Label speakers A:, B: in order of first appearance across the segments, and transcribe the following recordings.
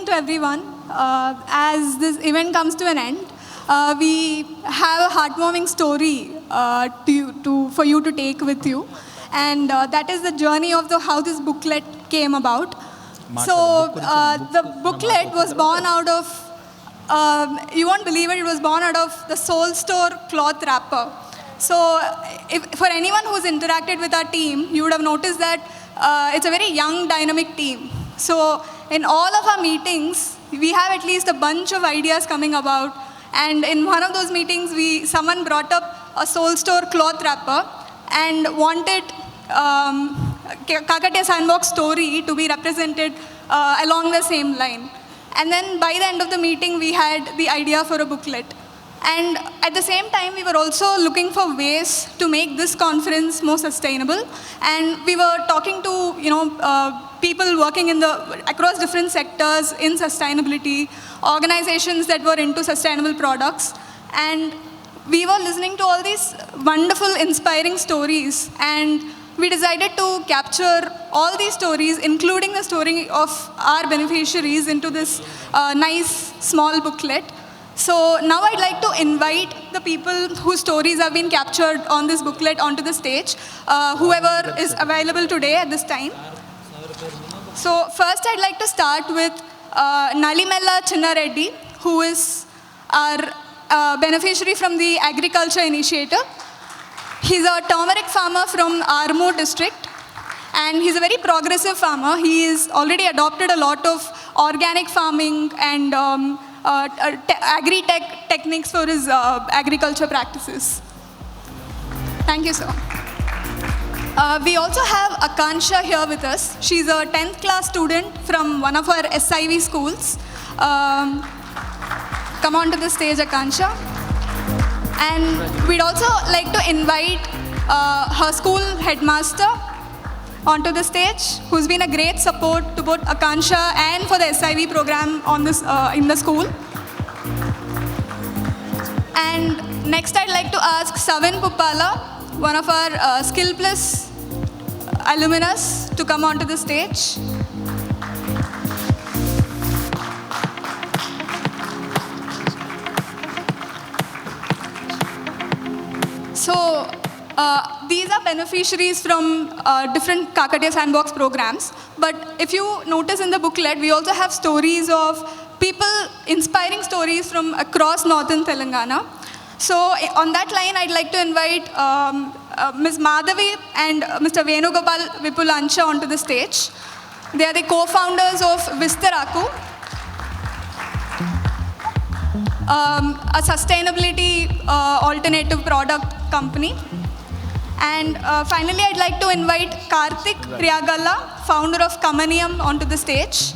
A: to everyone. As this event comes to an end, we have a heartwarming story for you to take with you. And that is the journey of how this booklet came about. So the booklet was born out of, you won't believe it was born out of the Soul Store cloth wrapper. So for anyone who's interacted with our team, you would have noticed that it's a very young, dynamic team. So in all of our meetings, we have at least a bunch of ideas coming about. And in one of those meetings, someone brought up a Soul Store cloth wrapper and wanted Kakatiya Sandbox story to be represented along the same line. And then by the end of the meeting, we had the idea for a booklet. And at the same time, we were also looking for ways to make this conference more sustainable. And we were talking to people working across different sectors in sustainability, organizations that were into sustainable products. And we were listening to all these wonderful, inspiring stories. And we decided to capture all these stories, including the story of our beneficiaries, into this nice, small booklet. So now I'd like to invite the people whose stories have been captured on this booklet onto the stage, whoever is available today at this time. So first I'd like to start with Nalimella Chinnareddy, who is our beneficiary from the Agriculture Initiative. He's a turmeric farmer from Armoor district, and he's a very progressive farmer. He has already adopted a lot of organic farming and agri-tech techniques for his agriculture practices. Thank you, sir. We also have Akansha here with us. She's a 10th class student from one of our SIV schools. Come on to the stage, Akansha. And we'd also like to invite her school headmaster onto the stage, who's been a great support to both Akansha and for the SIV program on this, in the school. And next I'd like to ask Savin Pupala, one of our Skill Plus alumnus, to come onto the stage. So these are beneficiaries from different Kakatiya Sandbox programs. But if you notice in the booklet, we also have stories of people, inspiring stories from across northern Telangana. So on that line, I'd like to invite Ms. Madhavi and Mr. Venugopal Vipulancha onto the stage. They are the co-founders of Vistaraku, a sustainability alternative product company. And finally, I'd like to invite Karthik Priyagala, founder of Kamaniyam, onto the stage.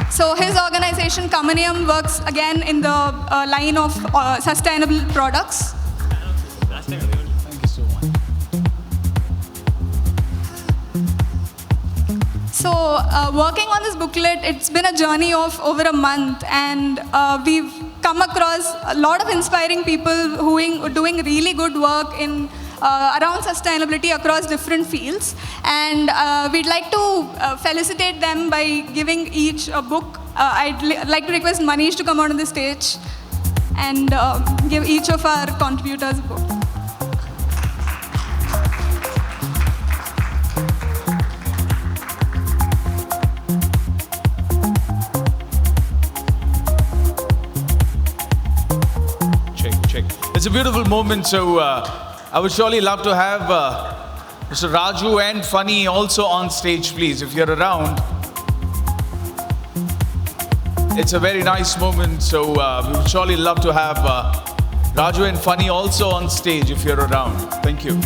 A: So his organization, Kamaniyam, works again in the line of sustainable products.
B: Thank you so much.
A: So working on this booklet, it's been a journey of over a month, and we've come across a lot of inspiring people who are doing really good work in around sustainability across different fields. And we'd like to felicitate them by giving each a book. I'd like to request Manish to come on the stage and give each of our contributors a book.
B: Check. It's a beautiful moment, so I would surely love to have Mr. Raju and Funny also on stage, please, if you're around. It's a very nice moment, so we would surely love to have Raju and Funny also on stage if you're around. Thank you.